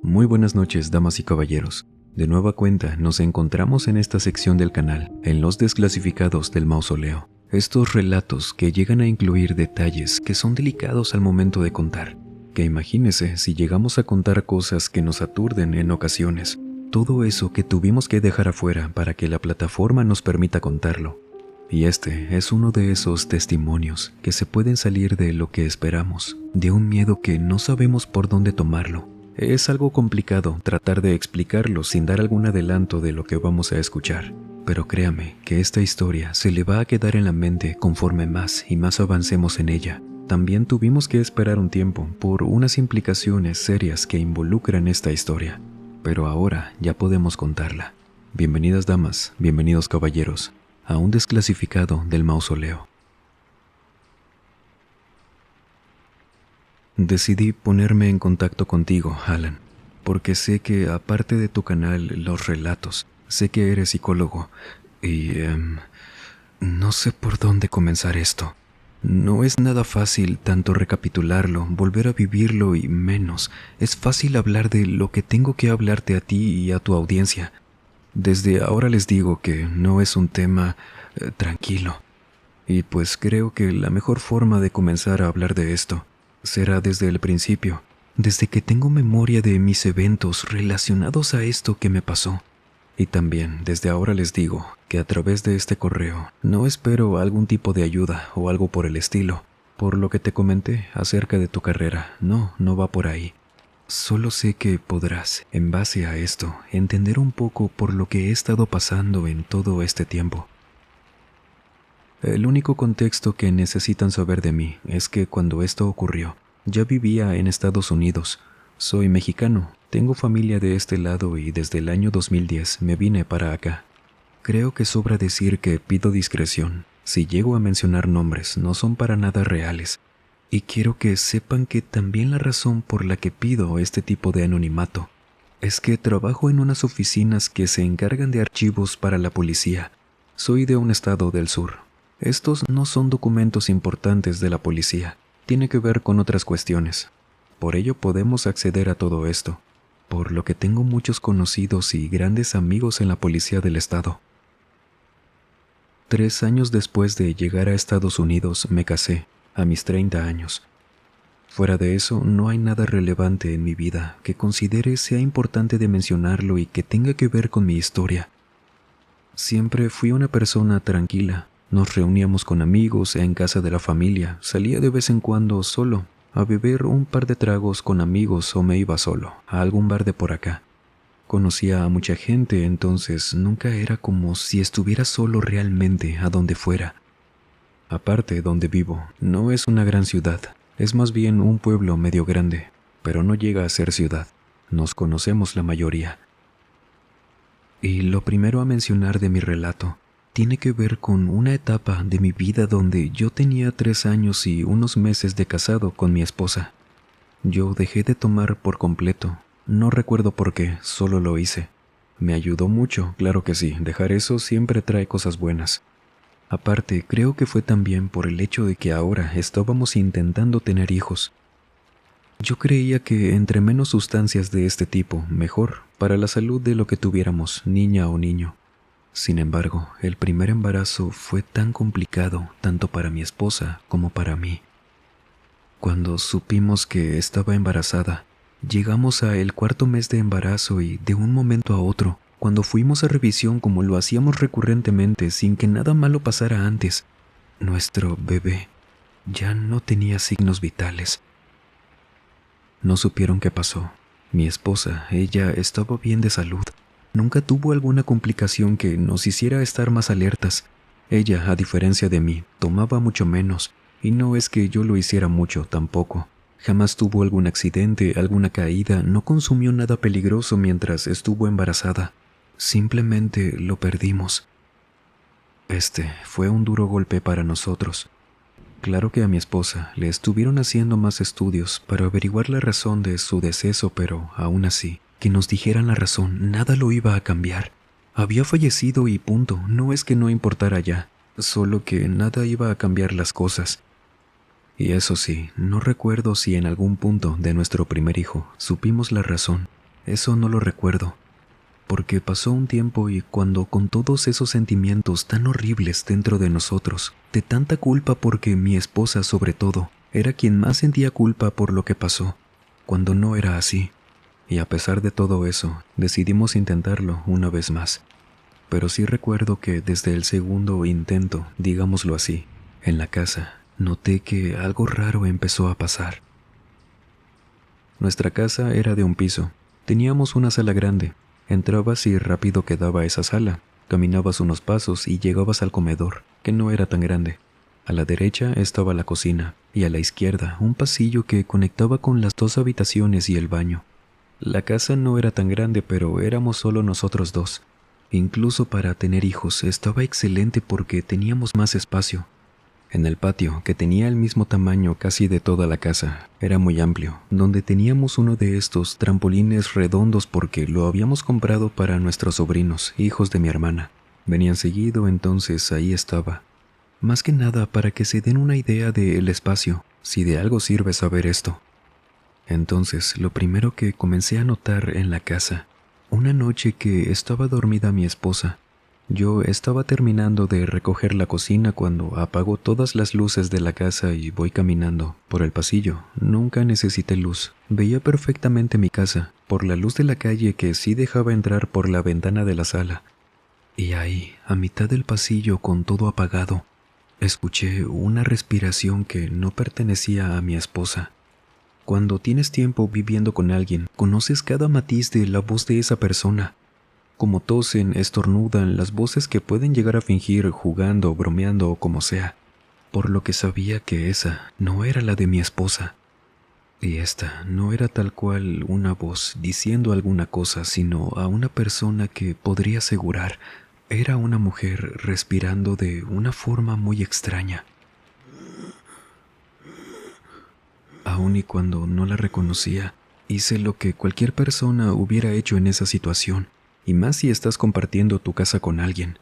Muy buenas noches, damas y caballeros. De nueva cuenta, nos encontramos en esta sección del canal, en los desclasificados del mausoleo. Estos relatos que llegan a incluir detalles que son delicados al momento de contar. Que imagínese si llegamos a contar cosas que nos aturden en ocasiones. Todo eso que tuvimos que dejar afuera para que la plataforma nos permita contarlo. Y este es uno de esos testimonios que se pueden salir de lo que esperamos, de un miedo que no sabemos por dónde tomarlo. Es algo complicado tratar de explicarlo sin dar algún adelanto de lo que vamos a escuchar, pero créame que esta historia se le va a quedar en la mente conforme más y más avancemos en ella. También tuvimos que esperar un tiempo por unas implicaciones serias que involucran esta historia, pero ahora ya podemos contarla. Bienvenidas damas, bienvenidos caballeros, a un desclasificado del mausoleo. Decidí ponerme en contacto contigo, Alan, porque sé que aparte de tu canal Los Relatos, sé que eres psicólogo y no sé por dónde comenzar esto. No es nada fácil tanto recapitularlo, volver a vivirlo y menos. Es fácil hablar de lo que tengo que hablarte a ti y a tu audiencia. Desde ahora les digo que no es un tema tranquilo. Y pues creo que la mejor forma de comenzar a hablar de esto será desde el principio, desde que tengo memoria de mis eventos relacionados a esto que me pasó. Y también desde ahora les digo que a través de este correo no espero algún tipo de ayuda o algo por el estilo, por lo que te comenté acerca de tu carrera. No va por ahí. Solo sé que podrás, en base a esto, entender un poco por lo que he estado pasando en todo este tiempo. El único contexto que necesitan saber de mí es que cuando esto ocurrió, ya vivía en Estados Unidos. Soy mexicano, tengo familia de este lado y desde el año 2010 me vine para acá. Creo que sobra decir que pido discreción. Si llego a mencionar nombres, no son para nada reales. Y quiero que sepan que también la razón por la que pido este tipo de anonimato es que trabajo en unas oficinas que se encargan de archivos para la policía. Soy de un estado del sur. Estos no son documentos importantes de la policía, tiene que ver con otras cuestiones. Por ello podemos acceder a todo esto, por lo que tengo muchos conocidos y grandes amigos en la policía del estado. 3 años después de llegar a Estados Unidos me casé, a mis 30 años. Fuera de eso, no hay nada relevante en mi vida que considere sea importante de mencionarlo y que tenga que ver con mi historia. Siempre fui una persona tranquila. Nos reuníamos con amigos en casa de la familia, salía de vez en cuando solo, a beber un par de tragos con amigos o me iba solo, a algún bar de por acá. Conocía a mucha gente, entonces nunca era como si estuviera solo realmente a donde fuera. Aparte, donde vivo, no es una gran ciudad, es más bien un pueblo medio grande, pero no llega a ser ciudad. Nos conocemos la mayoría. Y lo primero a mencionar de mi relato tiene que ver con una etapa de mi vida donde yo tenía 3 años y unos meses de casado con mi esposa. Yo dejé de tomar por completo. No recuerdo por qué, solo lo hice. Me ayudó mucho, claro que sí, dejar eso siempre trae cosas buenas. Aparte, creo que fue también por el hecho de que ahora estábamos intentando tener hijos. Yo creía que entre menos sustancias de este tipo, mejor, para la salud de lo que tuviéramos, niña o niño. Sin embargo, el primer embarazo fue tan complicado tanto para mi esposa como para mí. Cuando supimos que estaba embarazada, llegamos a el 4.º mes de embarazo y de un momento a otro, cuando fuimos a revisión como lo hacíamos recurrentemente sin que nada malo pasara antes, nuestro bebé ya no tenía signos vitales. No supieron qué pasó. Mi esposa, ella estaba bien de salud. Nunca tuvo alguna complicación que nos hiciera estar más alertas. Ella, a diferencia de mí, tomaba mucho menos, y no es que yo lo hiciera mucho tampoco. Jamás tuvo algún accidente, alguna caída, no consumió nada peligroso mientras estuvo embarazada. Simplemente lo perdimos. Este fue un duro golpe para nosotros. Claro que a mi esposa le estuvieron haciendo más estudios para averiguar la razón de su deceso, pero aún así, que nos dijeran la razón, nada lo iba a cambiar. Había fallecido y punto, no es que no importara ya, solo que nada iba a cambiar las cosas. Y eso sí, no recuerdo si en algún punto de nuestro primer hijo supimos la razón. eso no lo recuerdo, porque pasó un tiempo y cuando con todos esos sentimientos tan horribles dentro de nosotros, de tanta culpa porque mi esposa sobre todo, era quien más sentía culpa por lo que pasó, cuando no era así. Y a pesar de todo eso, decidimos intentarlo una vez más. Pero sí recuerdo que desde el segundo intento, digámoslo así, en la casa, noté que algo raro empezó a pasar. Nuestra casa era de un piso. Teníamos una sala grande. Entrabas y rápido quedaba esa sala. Caminabas unos pasos y llegabas al comedor, que no era tan grande. A la derecha estaba la cocina y a la izquierda un pasillo que conectaba con las dos habitaciones y el baño. La casa no era tan grande, pero éramos solo nosotros dos. Incluso para tener hijos estaba excelente porque teníamos más espacio. En el patio, que tenía el mismo tamaño casi de toda la casa, era muy amplio, donde teníamos uno de estos trampolines redondos porque lo habíamos comprado para nuestros sobrinos, hijos de mi hermana. Venían seguido, entonces ahí estaba. Más que nada para que se den una idea del espacio, si de algo sirve saber esto. Entonces, lo primero que comencé a notar en la casa, una noche que estaba dormida mi esposa, yo estaba terminando de recoger la cocina cuando apago todas las luces de la casa y voy caminando por el pasillo. Nunca necesité luz. Veía perfectamente mi casa, por la luz de la calle que sí dejaba entrar por la ventana de la sala. Y ahí, a mitad del pasillo con todo apagado, escuché una respiración que no pertenecía a mi esposa. Cuando tienes tiempo viviendo con alguien, conoces cada matiz de la voz de esa persona. Como tosen, estornudan, las voces que pueden llegar a fingir jugando, bromeando o como sea. Por lo que sabía que esa no era la de mi esposa. Y esta no era tal cual una voz diciendo alguna cosa, sino a una persona que podría asegurar era una mujer respirando de una forma muy extraña. Aun y cuando no la reconocía, hice lo que cualquier persona hubiera hecho en esa situación, y más si estás compartiendo tu casa con alguien.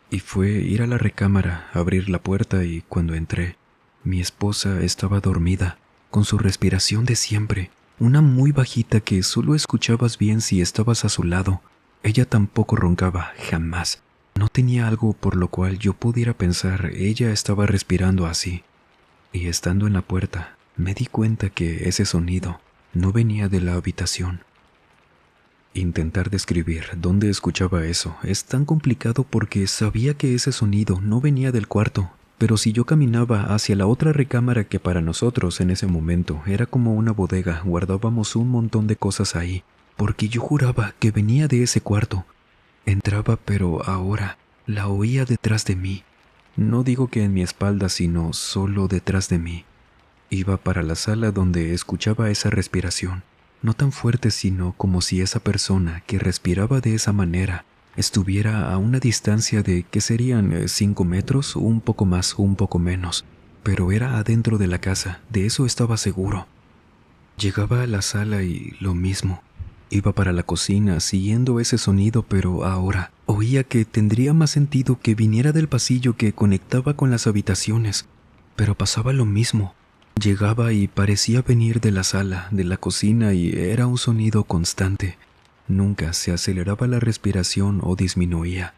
Y fue ir a la recámara, abrir la puerta y cuando entré, mi esposa estaba dormida, con su respiración de siempre, una muy bajita que solo escuchabas bien si estabas a su lado. Ella tampoco roncaba, jamás. No tenía algo por lo cual yo pudiera pensar ella estaba respirando así. Y estando en la puerta, me di cuenta que ese sonido no venía de la habitación. Intentar describir dónde escuchaba eso es tan complicado porque sabía que ese sonido no venía del cuarto, pero si yo caminaba hacia la otra recámara que para nosotros en ese momento era como una bodega, guardábamos un montón de cosas ahí, porque yo juraba que venía de ese cuarto. Entraba, pero ahora la oía detrás de mí. No digo que en mi espalda, sino solo detrás de mí. Iba para la sala donde escuchaba esa respiración, no tan fuerte sino como si esa persona que respiraba de esa manera estuviera a una distancia de que serían 5 metros, un poco más, un poco menos, pero era adentro de la casa, de eso estaba seguro. Llegaba a la sala y lo mismo. Iba para la cocina siguiendo ese sonido, pero ahora oía que tendría más sentido que viniera del pasillo que conectaba con las habitaciones, pero pasaba lo mismo. Llegaba y parecía venir de la sala, de la cocina y era un sonido constante. Nunca se aceleraba la respiración o disminuía,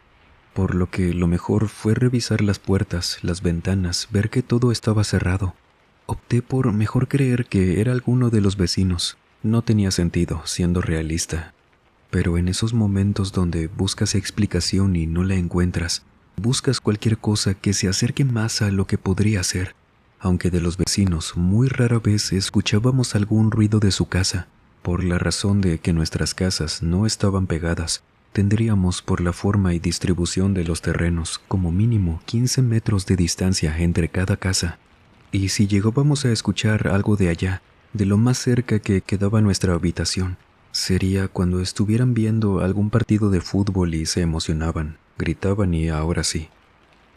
por lo que lo mejor fue revisar las puertas, las ventanas, ver que todo estaba cerrado. Opté por mejor creer que era alguno de los vecinos. No tenía sentido, siendo realista. Pero en esos momentos donde buscas explicación y no la encuentras, buscas cualquier cosa que se acerque más a lo que podría ser. Aunque de los vecinos muy rara vez escuchábamos algún ruido de su casa, por la razón de que nuestras casas no estaban pegadas, tendríamos por la forma y distribución de los terrenos como mínimo 15 metros de distancia entre cada casa. Y si llegábamos a escuchar algo de allá, de lo más cerca que quedaba nuestra habitación, sería cuando estuvieran viendo algún partido de fútbol y se emocionaban, gritaban y ahora sí.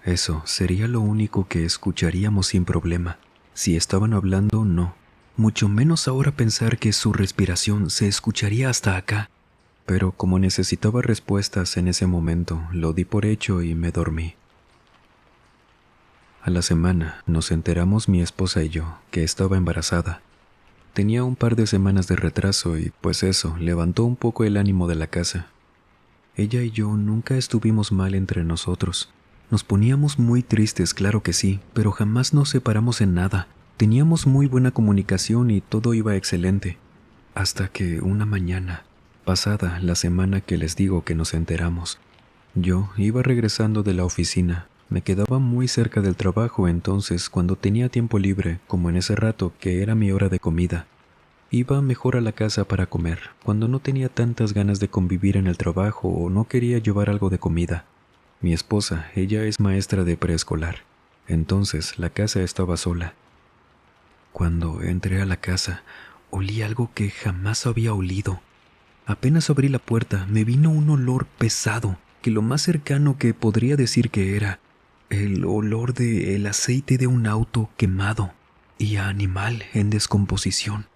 Eso sería lo único que escucharíamos sin problema. Si estaban hablando, no. Mucho menos ahora pensar que su respiración se escucharía hasta acá. Pero como necesitaba respuestas en ese momento, lo di por hecho y me dormí. A la semana nos enteramos mi esposa y yo que estaba embarazada. Tenía un par de semanas de retraso y pues eso levantó un poco el ánimo de la casa. Ella y yo nunca estuvimos mal entre nosotros. Nos poníamos muy tristes, claro que sí, pero jamás nos separamos en nada. Teníamos muy buena comunicación y todo iba excelente. Hasta que una mañana, pasada la semana que les digo que nos enteramos, yo iba regresando de la oficina. Me quedaba muy cerca del trabajo, entonces cuando tenía tiempo libre, como en ese rato que era mi hora de comida, iba mejor a la casa para comer, cuando no tenía tantas ganas de convivir en el trabajo o no quería llevar algo de comida. Mi esposa, ella es maestra de preescolar, entonces la casa estaba sola. Cuando entré a la casa, olí algo que jamás había olido. Apenas abrí la puerta, me vino un olor pesado, que lo más cercano que podría decir que era el olor de el aceite de un auto quemado y a animal en descomposición.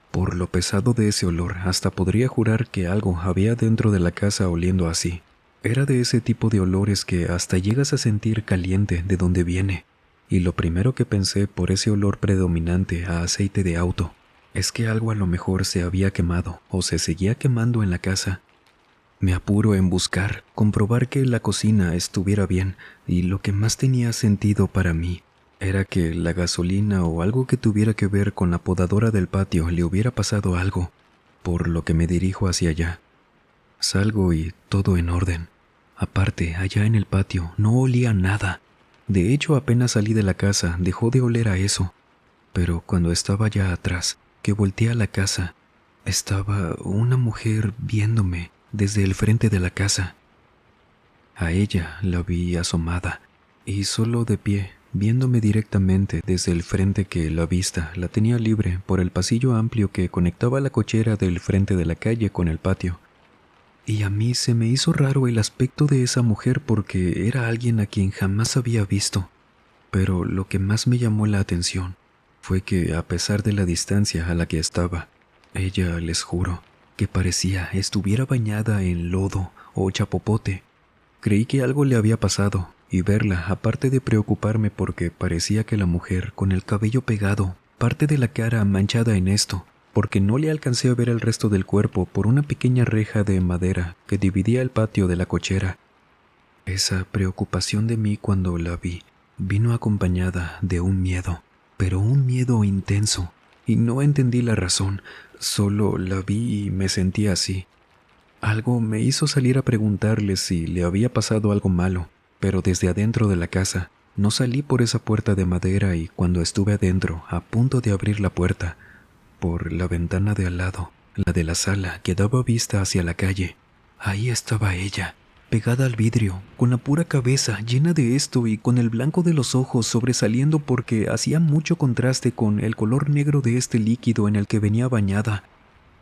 Por lo pesado de ese olor, hasta podría jurar que algo había dentro de la casa oliendo así. Era de ese tipo de olores que hasta llegas a sentir caliente de donde viene. Y lo primero que pensé por ese olor predominante a aceite de auto es que algo a lo mejor se había quemado o se seguía quemando en la casa. Me apuro en buscar, comprobar que la cocina estuviera bien, y lo que más tenía sentido para mí era que la gasolina o algo que tuviera que ver con la podadora del patio le hubiera pasado algo, por lo que me dirijo hacia allá. Salgo y todo en orden. Aparte, allá en el patio no olía nada. De hecho, apenas salí de la casa, dejó de oler a eso. Pero cuando estaba ya atrás, que volteé a la casa, estaba una mujer viéndome desde el frente de la casa. A ella la vi asomada y solo de pie, viéndome directamente desde el frente, que la vista la tenía libre por el pasillo amplio que conectaba la cochera del frente de la calle con el patio. Y a mí se me hizo raro el aspecto de esa mujer porque era alguien a quien jamás había visto. Pero lo que más me llamó la atención fue que, a pesar de la distancia a la que estaba, ella, les juro, que parecía estuviera bañada en lodo o chapopote. Creí que algo le había pasado, y verla, aparte de preocuparme porque parecía que la mujer, con el cabello pegado, parte de la cara manchada en esto, porque no le alcancé a ver el resto del cuerpo por una pequeña reja de madera que dividía el patio de la cochera. Esa preocupación de mí cuando la vi vino acompañada de un miedo, pero un miedo intenso, y no entendí la razón, solo la vi y me sentí así. Algo me hizo salir a preguntarle si le había pasado algo malo, pero desde adentro de la casa no salí por esa puerta de madera, y cuando estuve adentro, a punto de abrir la puerta, por la ventana de al lado, la de la sala que daba vista hacia la calle, ahí estaba ella, pegada al vidrio, con la pura cabeza llena de esto y con el blanco de los ojos sobresaliendo porque hacía mucho contraste con el color negro de este líquido en el que venía bañada.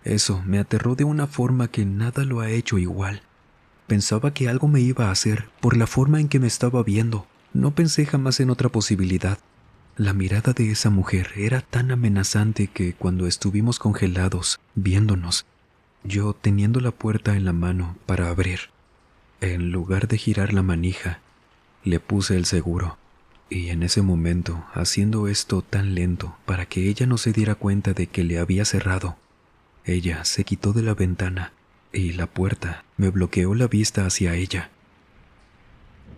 Eso me aterró de una forma que nada lo ha hecho igual. Pensaba que algo me iba a hacer por la forma en que me estaba viendo. No pensé jamás en otra posibilidad. La mirada de esa mujer era tan amenazante que cuando estuvimos congelados, viéndonos, yo teniendo la puerta en la mano para abrir, en lugar de girar la manija, le puse el seguro. Y en ese momento, haciendo esto tan lento para que ella no se diera cuenta de que le había cerrado, ella se quitó de la ventana y la puerta me bloqueó la vista hacia ella.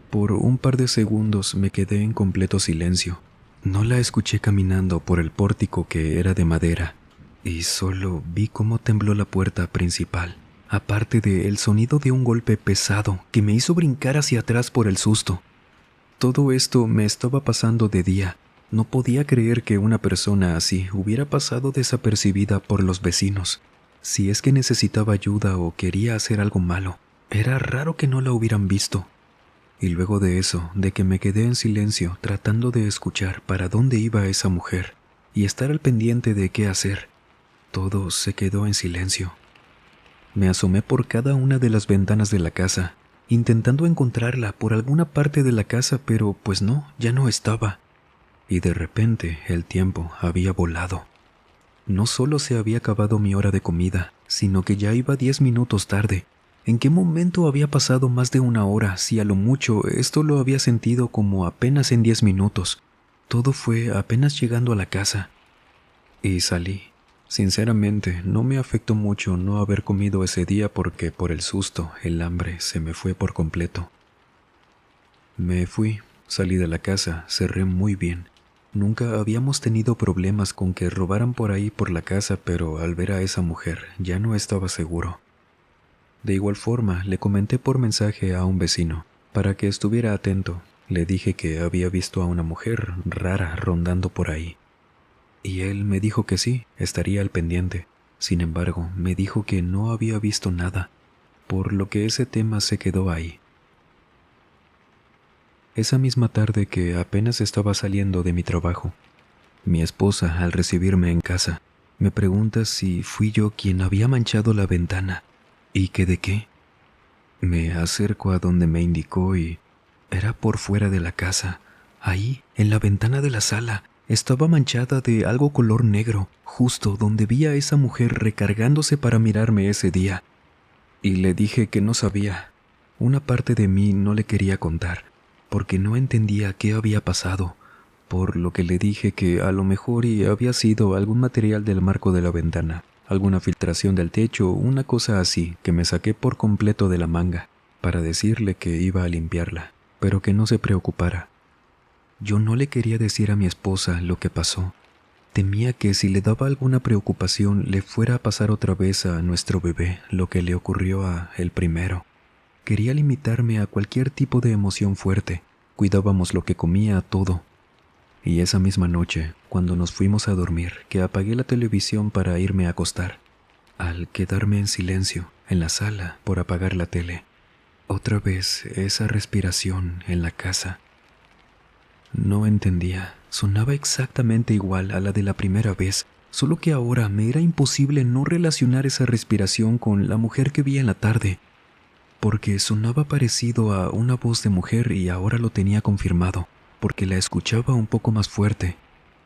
Por un par de segundos me quedé en completo silencio. No la escuché caminando por el pórtico que era de madera, y solo vi cómo tembló la puerta principal, aparte de el sonido de un golpe pesado que me hizo brincar hacia atrás por el susto. Todo esto me estaba pasando de día. No podía creer que una persona así hubiera pasado desapercibida por los vecinos. Si es que necesitaba ayuda o quería hacer algo malo, era raro que no la hubieran visto. Y luego de eso, de que me quedé en silencio tratando de escuchar para dónde iba esa mujer y estar al pendiente de qué hacer, todo se quedó en silencio. Me asomé por cada una de las ventanas de la casa, intentando encontrarla por alguna parte de la casa, pero pues no, ya no estaba. Y de repente el tiempo había volado. No solo se había acabado mi hora de comida, sino que ya iba 10 minutos tarde. ¿En qué momento había pasado más de una hora, si a lo mucho esto lo había sentido como apenas en 10 minutos? Todo fue apenas llegando a la casa. Y salí, Sinceramente, no me afectó mucho no haber comido ese día porque por el susto, el hambre se me fue por completo. Me fui, salí de la casa, cerré muy bien. Nunca habíamos tenido problemas con que robaran por ahí por la casa, pero al ver a esa mujer ya no estaba seguro. De igual forma, le comenté por mensaje a un vecino, para que estuviera atento. Le dije que había visto a una mujer rara rondando por ahí. Y él me dijo que sí, estaría al pendiente. Sin embargo, me dijo que no había visto nada, por lo que ese tema se quedó ahí. Esa misma tarde que apenas estaba saliendo de mi trabajo, mi esposa, al recibirme en casa, me pregunta si fui yo quien había manchado la ventana y que de qué. Me acerco a donde me indicó y era por fuera de la casa. Ahí, en la ventana de la sala, estaba manchada de algo color negro, justo donde vi a esa mujer recargándose para mirarme ese día. Y le dije que no sabía. Una parte de mí no le quería contar, porque no entendía qué había pasado, por lo que le dije que a lo mejor y había sido algún material del marco de la ventana, alguna filtración del techo, una cosa así que me saqué por completo de la manga, para decirle que iba a limpiarla, pero que no se preocupara. Yo no le quería decir a mi esposa lo que pasó. Temía que si le daba alguna preocupación le fuera a pasar otra vez a nuestro bebé lo que le ocurrió a el primero. Quería limitarme a cualquier tipo de emoción fuerte. Cuidábamos lo que comía, todo. Y esa misma noche, cuando nos fuimos a dormir, que apagué la televisión para irme a acostar, al quedarme en silencio en la sala por apagar la tele, otra vez esa respiración en la casa. No entendía, sonaba exactamente igual a la de la primera vez, solo que ahora me era imposible no relacionar esa respiración con la mujer que vi en la tarde, porque sonaba parecido a una voz de mujer y ahora lo tenía confirmado, porque la escuchaba un poco más fuerte,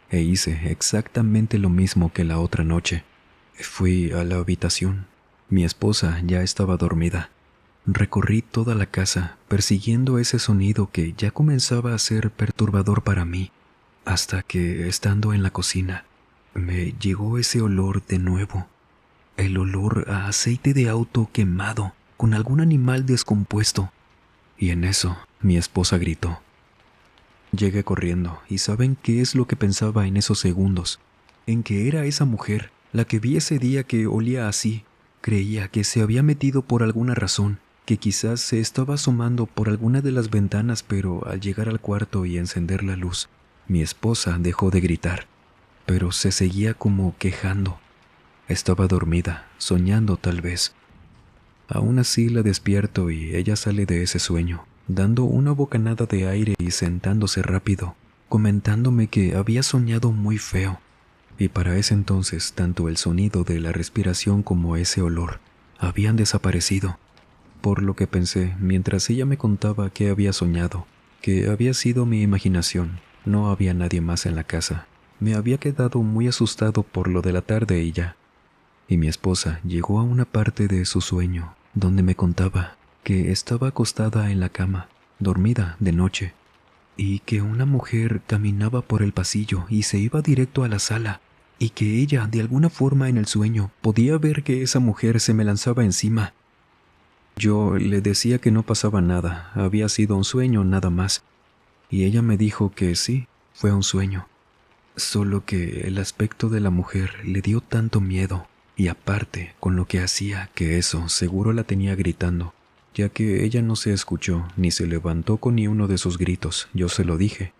e hice exactamente lo mismo que la otra noche. Fui a la habitación. Mi esposa ya estaba dormida. Recorrí toda la casa, persiguiendo ese sonido que ya comenzaba a ser perturbador para mí, hasta que, estando en la cocina, me llegó ese olor de nuevo. El olor a aceite de auto quemado con algún animal descompuesto. Y en eso, mi esposa gritó. Llegué corriendo, y ¿saben qué es lo que pensaba en esos segundos? En que era esa mujer, la que vi ese día que olía así. Creía que se había metido por alguna razón, que quizás se estaba asomando por alguna de las ventanas, pero al llegar al cuarto y encender la luz, mi esposa dejó de gritar, pero se seguía como quejando. Estaba dormida, soñando tal vez. Aún así la despierto y ella sale de ese sueño, dando una bocanada de aire y sentándose rápido, comentándome que había soñado muy feo. Y para ese entonces tanto el sonido de la respiración como ese olor habían desaparecido, por lo que pensé mientras ella me contaba que había soñado, que había sido mi imaginación, no había nadie más en la casa. Me había quedado muy asustado por lo de la tarde y ya. Y mi esposa llegó a una parte de su sueño donde me contaba que estaba acostada en la cama, dormida de noche, y que una mujer caminaba por el pasillo y se iba directo a la sala, y que ella, de alguna forma en el sueño, podía ver que esa mujer se me lanzaba encima. Yo le decía que no pasaba nada, había sido un sueño nada más, y ella me dijo que sí, fue un sueño. Solo que el aspecto de la mujer le dio tanto miedo, y aparte con lo que hacía, que eso seguro la tenía gritando, ya que ella no se escuchó ni se levantó con ni uno de sus gritos, yo se lo dije.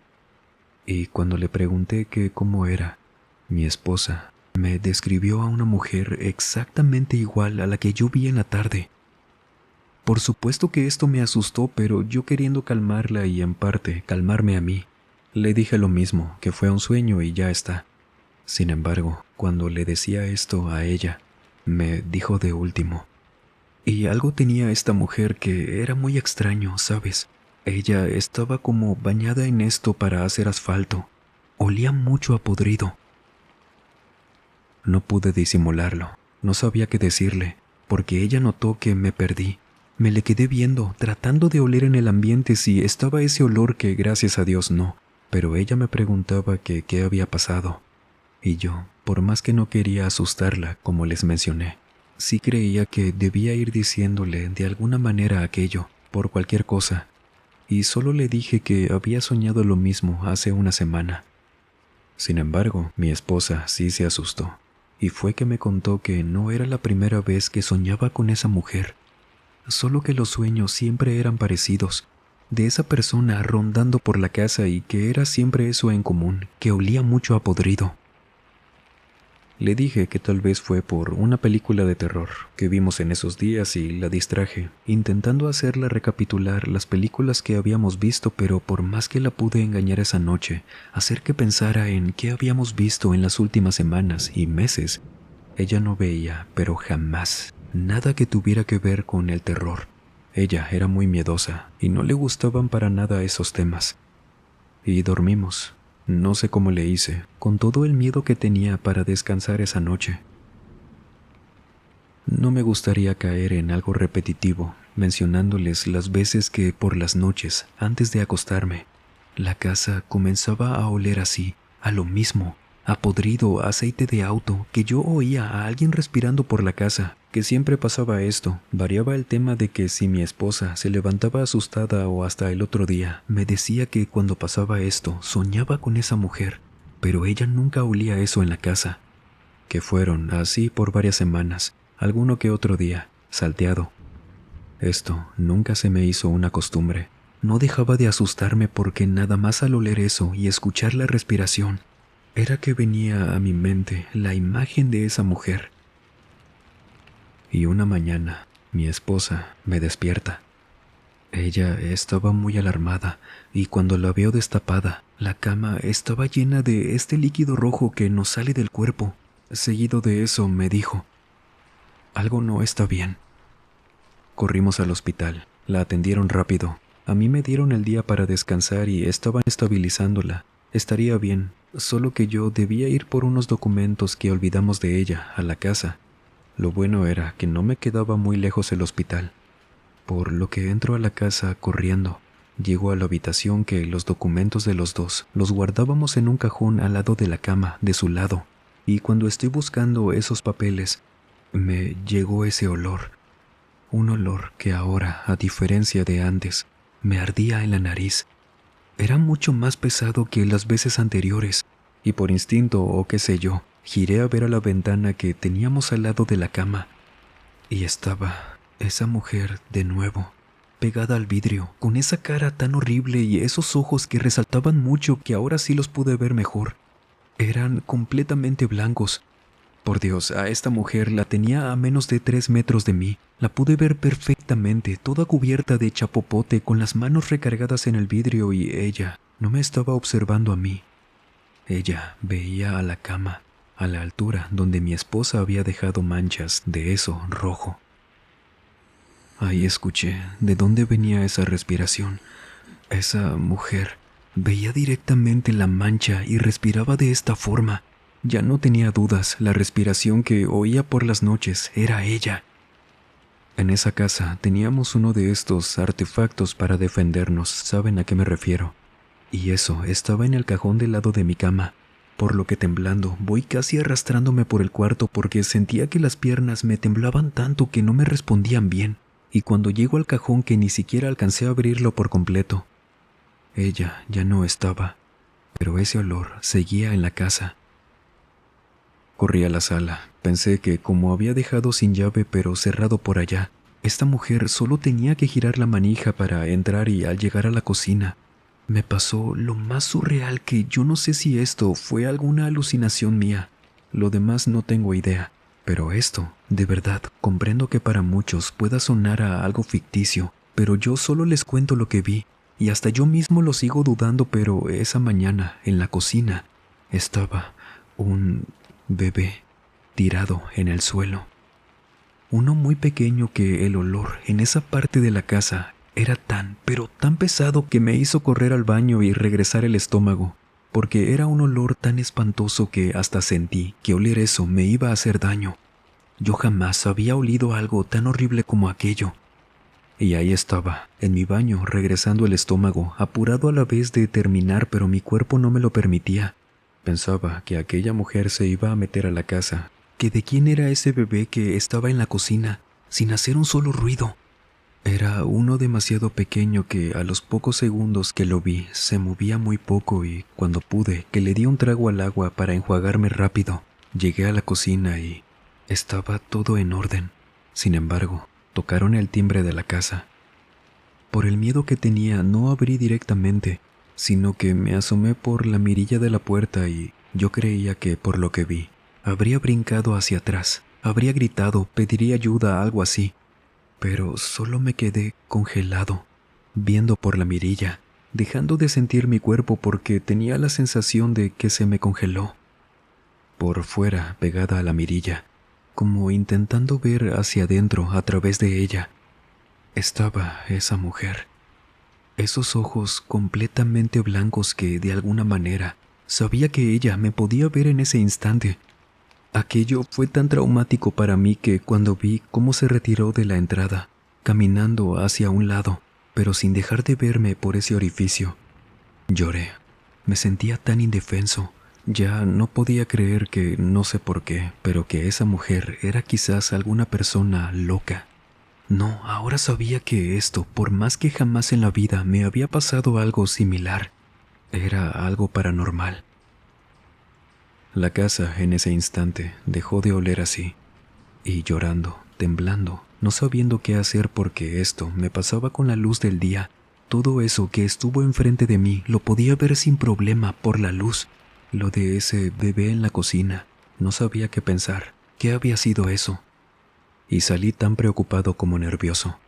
Y cuando le pregunté que cómo era, mi esposa me describió a una mujer exactamente igual a la que yo vi en la tarde. Por supuesto que esto me asustó, pero yo queriendo calmarla y en parte calmarme a mí, le dije lo mismo, que fue un sueño y ya está. Sin embargo, cuando le decía esto a ella, me dijo de último. Y algo tenía esta mujer que era muy extraño, ¿sabes? Ella estaba como bañada en esto para hacer asfalto. Olía mucho a podrido. No pude disimularlo. No sabía qué decirle, porque ella notó que me perdí. Me le quedé viendo, tratando de oler en el ambiente si estaba ese olor que gracias a Dios no. Pero ella me preguntaba que qué había pasado. Y yo, por más que no quería asustarla, como les mencioné. Sí creía que debía ir diciéndole de alguna manera aquello, por cualquier cosa, y solo le dije que había soñado lo mismo hace una semana. Sin embargo, mi esposa sí se asustó, y fue que me contó que no era la primera vez que soñaba con esa mujer, solo que los sueños siempre eran parecidos, de esa persona rondando por la casa y que era siempre eso en común, que olía mucho a podrido. Le dije que tal vez fue por una película de terror que vimos en esos días y la distraje, intentando hacerla recapitular las películas que habíamos visto, pero por más que la pude engañar esa noche, hacer que pensara en qué habíamos visto en las últimas semanas y meses, ella no veía, pero jamás, nada que tuviera que ver con el terror. Ella era muy miedosa y no le gustaban para nada esos temas. Y dormimos. No sé cómo le hice, con todo el miedo que tenía para descansar esa noche. No me gustaría caer en algo repetitivo, mencionándoles las veces que por las noches, antes de acostarme, la casa comenzaba a oler así, a lo mismo, a podrido, a aceite de auto, que yo oía a alguien respirando por la casa, que siempre pasaba esto. Variaba el tema de que si mi esposa se levantaba asustada o hasta el otro día, me decía que cuando pasaba esto soñaba con esa mujer, pero ella nunca olía eso en la casa. Que fueron así por varias semanas, alguno que otro día, salteado. Esto nunca se me hizo una costumbre. No dejaba de asustarme porque nada más al oler eso y escuchar la respiración, era que venía a mi mente la imagen de esa mujer. Y una mañana, mi esposa me despierta. Ella estaba muy alarmada y cuando la veo destapada, la cama estaba llena de este líquido rojo que nos sale del cuerpo. Seguido de eso me dijo, algo no está bien. Corrimos al hospital, la atendieron rápido. A mí me dieron el día para descansar y estaban estabilizándola. Estaría bien, solo que yo debía ir por unos documentos que olvidamos de ella a la casa. Lo bueno era que no me quedaba muy lejos el hospital, por lo que entro a la casa corriendo. Llego a la habitación que los documentos de los dos los guardábamos en un cajón al lado de la cama, de su lado, y cuando estoy buscando esos papeles, me llegó ese olor. Un olor que ahora, a diferencia de antes, me ardía en la nariz. Era mucho más pesado que las veces anteriores, y por instinto o qué sé yo, giré a ver a la ventana que teníamos al lado de la cama, y estaba esa mujer de nuevo, pegada al vidrio, con esa cara tan horrible y esos ojos que resaltaban mucho que ahora sí los pude ver mejor. Eran completamente blancos. Por Dios, a esta mujer la tenía a menos de 3 metros de mí. La pude ver perfectamente, toda cubierta de chapopote, con las manos recargadas en el vidrio, y ella no me estaba observando a mí. Ella veía a la cama, a la altura donde mi esposa había dejado manchas de eso rojo. Ahí escuché de dónde venía esa respiración. Esa mujer veía directamente la mancha y respiraba de esta forma. Ya no tenía dudas, la respiración que oía por las noches era ella. En esa casa teníamos uno de estos artefactos para defendernos, ¿saben a qué me refiero? Y eso estaba en el cajón del lado de mi cama, por lo que temblando voy casi arrastrándome por el cuarto porque sentía que las piernas me temblaban tanto que no me respondían bien, y cuando llego al cajón que ni siquiera alcancé a abrirlo por completo, ella ya no estaba, pero ese olor seguía en la casa. Corrí a la sala. Pensé que como había dejado sin llave pero cerrado por allá, esta mujer solo tenía que girar la manija para entrar, y al llegar a la cocina, me pasó lo más surreal que yo no sé si esto fue alguna alucinación mía. Lo demás no tengo idea, pero esto, de verdad, comprendo que para muchos pueda sonar a algo ficticio, pero yo solo les cuento lo que vi, y hasta yo mismo lo sigo dudando, pero esa mañana, en la cocina, estaba un bebé tirado en el suelo. Uno muy pequeño que el olor en esa parte de la casa era tan, pero tan pesado que me hizo correr al baño y regresar el estómago, porque era un olor tan espantoso que hasta sentí que oler eso me iba a hacer daño. Yo jamás había olido algo tan horrible como aquello. Y ahí estaba, en mi baño, regresando el estómago, apurado a la vez de terminar, pero mi cuerpo no me lo permitía. pensaba que aquella mujer se iba a meter a la casa, que de quién era ese bebé que estaba en la cocina, sin hacer un solo ruido. Era uno demasiado pequeño que a los pocos segundos que lo vi se movía muy poco y cuando pude que le di un trago al agua para enjuagarme rápido, llegué a la cocina y estaba todo en orden. Sin embargo, tocaron el timbre de la casa. Por el miedo que tenía no abrí directamente, sino que me asomé por la mirilla de la puerta y yo creía que por lo que vi, habría brincado hacia atrás, habría gritado, pediría ayuda, algo así. Pero solo me quedé congelado, viendo por la mirilla, dejando de sentir mi cuerpo porque tenía la sensación de que se me congeló. Por fuera, pegada a la mirilla, como intentando ver hacia adentro a través de ella, estaba esa mujer. Esos ojos completamente blancos que, de alguna manera, sabía que ella me podía ver en ese instante. Aquello fue tan traumático para mí que cuando vi cómo se retiró de la entrada, caminando hacia un lado, pero sin dejar de verme por ese orificio, lloré. Me sentía tan indefenso. Ya no podía creer que, no sé por qué, pero que esa mujer era quizás alguna persona loca. No, ahora sabía que esto, por más que jamás en la vida me había pasado algo similar, era algo paranormal. La casa en ese instante dejó de oler así, y llorando, temblando, no sabiendo qué hacer porque esto me pasaba con la luz del día. Todo eso que estuvo enfrente de mí lo podía ver sin problema por la luz. Lo de ese bebé en la cocina, no sabía qué pensar, qué había sido eso. Y salí tan preocupado como nervioso.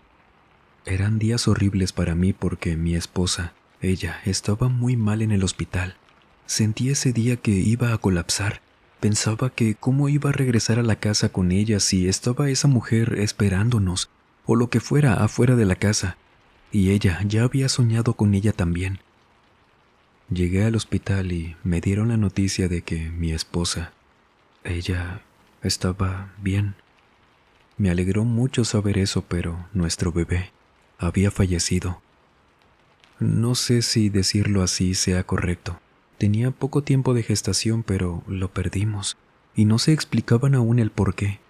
Eran días horribles para mí porque mi esposa, ella, estaba muy mal en el hospital. Sentí ese día que iba a colapsar. Pensaba que cómo iba a regresar a la casa con ella si estaba esa mujer esperándonos, o lo que fuera afuera de la casa, y ella ya había soñado con ella también. Llegué al hospital y me dieron la noticia de que mi esposa, ella estaba bien. Me alegró mucho saber eso, pero nuestro bebé había fallecido. No sé si decirlo así sea correcto. Tenía poco tiempo de gestación, pero lo perdimos, y no se explicaban aún el por qué.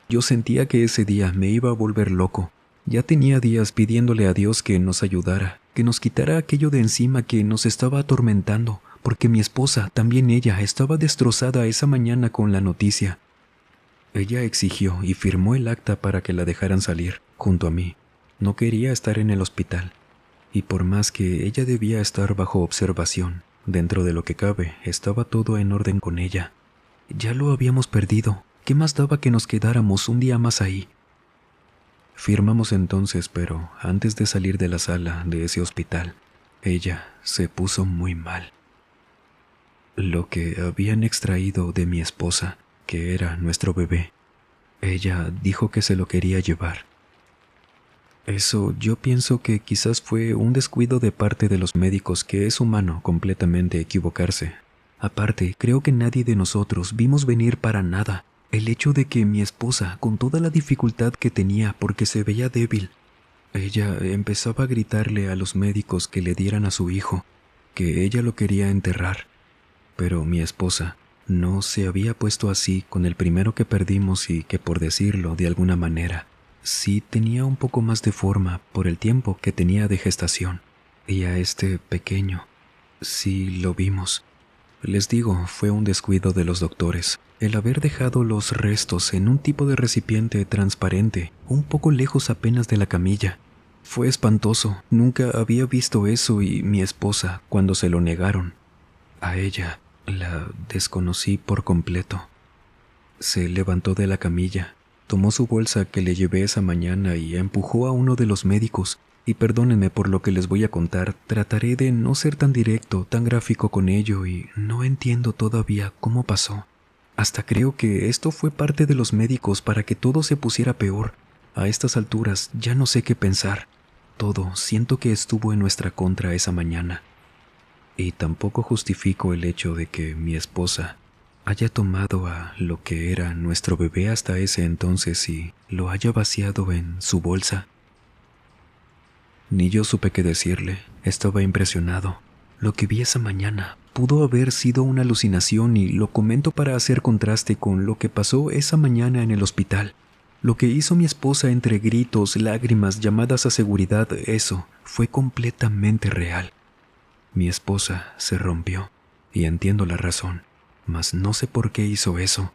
Yo sentía que ese día me iba a volver loco. Ya tenía días pidiéndole a Dios que nos ayudara, que nos quitara aquello de encima que nos estaba atormentando, porque mi esposa, también ella, estaba destrozada esa mañana con la noticia. Ella exigió y firmó el acta para que la dejaran salir, junto a mí. No quería estar en el hospital. Y por más que ella debía estar bajo observación, dentro de lo que cabe, estaba todo en orden con ella. Ya lo habíamos perdido. ¿Qué más daba que nos quedáramos un día más ahí? Firmamos entonces, pero antes de salir de la sala de ese hospital, ella se puso muy mal. Lo que habían extraído de mi esposa, que era nuestro bebé, ella dijo que se lo quería llevar. Eso yo pienso que quizás fue un descuido de parte de los médicos, que es humano completamente equivocarse. Aparte, creo que nadie de nosotros vimos venir para nada el hecho de que mi esposa, con toda la dificultad que tenía porque se veía débil, ella empezaba a gritarle a los médicos que le dieran a su hijo, que ella lo quería enterrar. Pero mi esposa no se había puesto así con el primero que perdimos y que, por decirlo de alguna manera, sí tenía un poco más de forma por el tiempo que tenía de gestación. Y a este pequeño, sí lo vimos. Les digo, fue un descuido de los doctores. El haber dejado los restos en un tipo de recipiente transparente, un poco lejos apenas de la camilla. Fue espantoso. Nunca había visto eso y mi esposa, cuando se lo negaron, a ella la desconocí por completo. Se levantó de la camilla, tomó su bolsa que le llevé esa mañana y empujó a uno de los médicos. Y perdónenme por lo que les voy a contar, trataré de no ser tan directo, tan gráfico con ello y no entiendo todavía cómo pasó. Hasta creo que esto fue parte de los médicos para que todo se pusiera peor. A estas alturas ya no sé qué pensar. Todo siento que estuvo en nuestra contra esa mañana. Y tampoco justifico el hecho de que mi esposa haya tomado a lo que era nuestro bebé hasta ese entonces y lo haya vaciado en su bolsa. Ni yo supe qué decirle. Estaba impresionado. Lo que vi esa mañana, pudo haber sido una alucinación y lo comento para hacer contraste con lo que pasó esa mañana en el hospital. Lo que hizo mi esposa entre gritos, lágrimas, llamadas a seguridad, eso fue completamente real. Mi esposa se rompió, y entiendo la razón, mas no sé por qué hizo eso.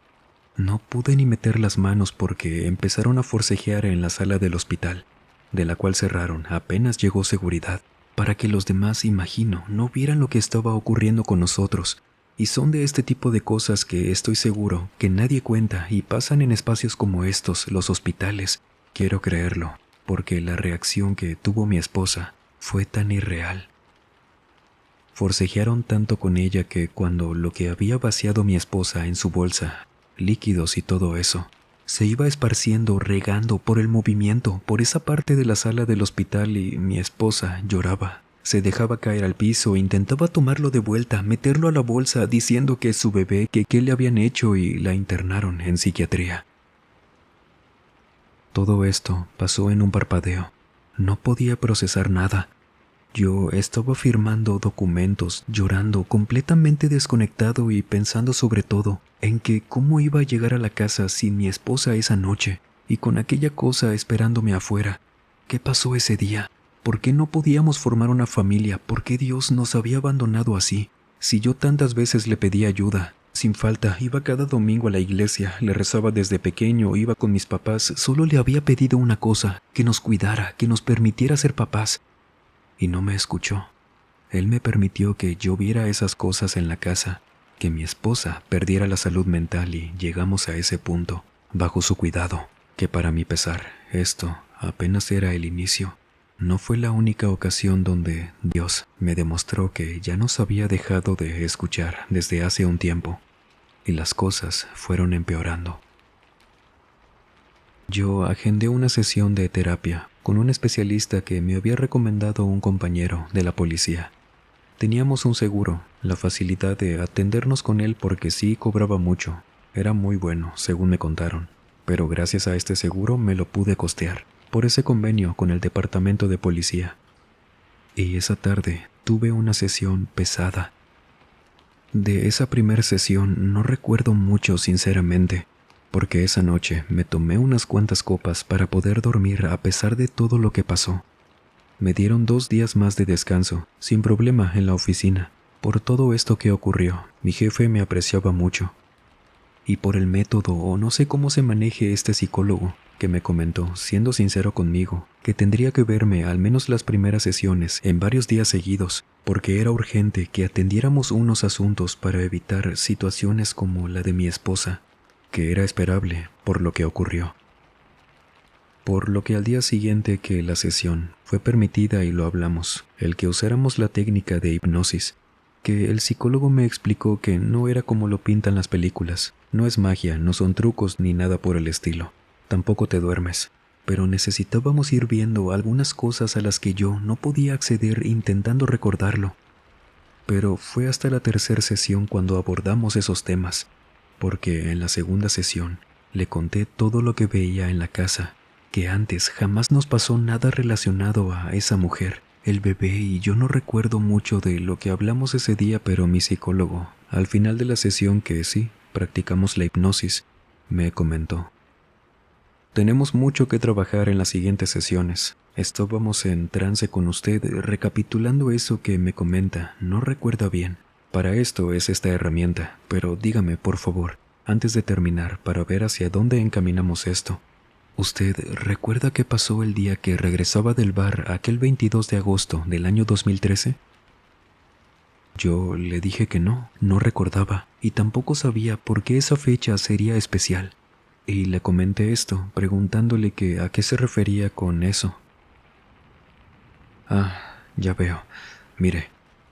No pude ni meter las manos porque empezaron a forcejear en la sala del hospital, de la cual cerraron apenas llegó seguridad, para que los demás, imagino, no vieran lo que estaba ocurriendo con nosotros. Y son de este tipo de cosas que estoy seguro que nadie cuenta y pasan en espacios como estos, los hospitales. Quiero creerlo, porque la reacción que tuvo mi esposa fue tan irreal. Forcejearon tanto con ella que cuando lo que había vaciado mi esposa en su bolsa, líquidos y todo eso, se iba esparciendo, regando por el movimiento, por esa parte de la sala del hospital y mi esposa lloraba. Se dejaba caer al piso, intentaba tomarlo de vuelta, meterlo a la bolsa, diciendo que es su bebé, que qué le habían hecho y la internaron en psiquiatría. Todo esto pasó en un parpadeo. No podía procesar nada. Yo estaba firmando documentos, llorando, completamente desconectado y pensando sobre todo en que cómo iba a llegar a la casa sin mi esposa esa noche y con aquella cosa esperándome afuera. ¿Qué pasó ese día? ¿Por qué no podíamos formar una familia? ¿Por qué Dios nos había abandonado así? Si yo tantas veces le pedí ayuda, sin falta, iba cada domingo a la iglesia, le rezaba desde pequeño, iba con mis papás, solo le había pedido una cosa, que nos cuidara, que nos permitiera ser papás. Y no me escuchó. Él me permitió que yo viera esas cosas en la casa, que mi esposa perdiera la salud mental y llegamos a ese punto, bajo su cuidado, que para mi pesar, esto apenas era el inicio. No fue la única ocasión donde Dios me demostró que ya nos había dejado de escuchar desde hace un tiempo, y las cosas fueron empeorando. Yo agendé una sesión de terapia con un especialista que me había recomendado un compañero de la policía. Teníamos un seguro, la facilidad de atendernos con él porque sí cobraba mucho. Era muy bueno, según me contaron, pero gracias a este seguro me lo pude costear, por ese convenio con el departamento de policía. Y esa tarde tuve una sesión pesada. De esa primera sesión no recuerdo mucho sinceramente, porque esa noche me tomé unas cuantas copas para poder dormir a pesar de todo lo que pasó. Me dieron 2 días más de descanso, sin problema en la oficina. Por todo esto que ocurrió, mi jefe me apreciaba mucho. Y por el método o no sé cómo se maneje este psicólogo, que me comentó, siendo sincero conmigo, que tendría que verme al menos las primeras sesiones en varios días seguidos, porque era urgente que atendiéramos unos asuntos para evitar situaciones como la de mi esposa, que era esperable por lo que ocurrió. Por lo que al día siguiente que la sesión fue permitida y lo hablamos, el que usáramos la técnica de hipnosis, que el psicólogo me explicó que no era como lo pintan las películas, no es magia, no son trucos ni nada por el estilo, tampoco te duermes, pero necesitábamos ir viendo algunas cosas a las que yo no podía acceder intentando recordarlo. Pero fue hasta la tercera sesión cuando abordamos esos temas, porque en la segunda sesión le conté todo lo que veía en la casa, que antes jamás nos pasó nada relacionado a esa mujer, el bebé, y yo no recuerdo mucho de lo que hablamos ese día, pero mi psicólogo, al final de la sesión que sí, practicamos la hipnosis, me comentó: tenemos mucho que trabajar en las siguientes sesiones. Estábamos en trance con usted, recapitulando eso que me comenta, no recuerda bien. Para esto es esta herramienta, pero dígame, por favor, antes de terminar, para ver hacia dónde encaminamos esto. ¿Usted recuerda qué pasó el día que regresaba del bar aquel 22 de agosto del año 2013? Yo le dije que no recordaba, y tampoco sabía por qué esa fecha sería especial. Y le comenté esto, preguntándole que a qué se refería con eso. Ya veo. Mire,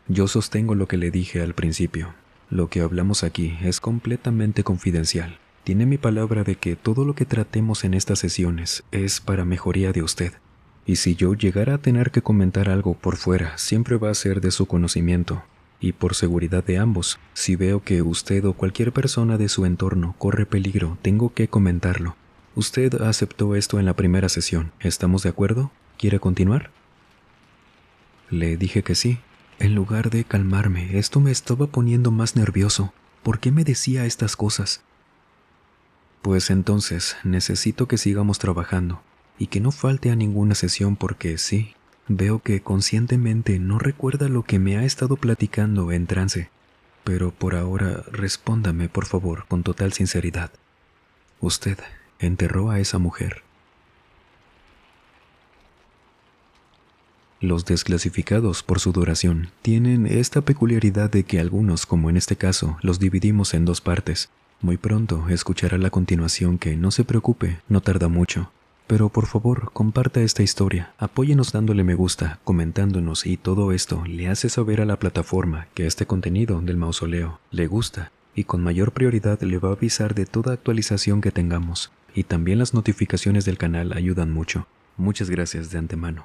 yo sostengo lo que le dije al principio. Lo que hablamos aquí es completamente confidencial. Tiene mi palabra de que todo lo que tratemos en estas sesiones es para mejoría de usted. Y si yo llegara a tener que comentar algo por fuera, siempre va a ser de su conocimiento. Y por seguridad de ambos, si veo que usted o cualquier persona de su entorno corre peligro, tengo que comentarlo. Usted aceptó esto en la primera sesión. ¿Estamos de acuerdo? ¿Quiere continuar? Le dije que sí. En lugar de calmarme, esto me estaba poniendo más nervioso. ¿Por qué me decía estas cosas? Pues entonces necesito que sigamos trabajando y que no falte a ninguna sesión porque sí, veo que conscientemente no recuerda lo que me ha estado platicando en trance. Pero por ahora respóndame por favor con total sinceridad. ¿Usted enterró a esa mujer? Los desclasificados por su duración tienen esta peculiaridad de que algunos, como en este caso, los dividimos en dos partes. Muy pronto escuchará la continuación que no se preocupe, no tarda mucho. Pero por favor, comparta esta historia, apóyenos dándole me gusta, comentándonos y todo esto le hace saber a la plataforma que este contenido del mausoleo le gusta y con mayor prioridad le va a avisar de toda actualización que tengamos. Y también las notificaciones del canal ayudan mucho. Muchas gracias de antemano.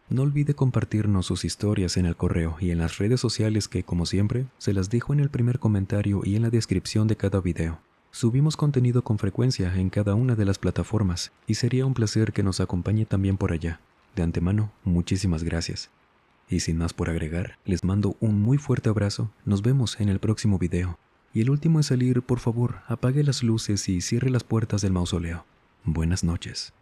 No olvide compartirnos sus historias en el correo y en las redes sociales que, como siempre, se las dejo en el primer comentario y en la descripción de cada video. Subimos contenido con frecuencia en cada una de las plataformas y sería un placer que nos acompañe también por allá. De antemano, muchísimas gracias. Y sin más por agregar, les mando un muy fuerte abrazo. Nos vemos en el próximo video. Y el último en salir, por favor, apague las luces y cierre las puertas del mausoleo. Buenas noches.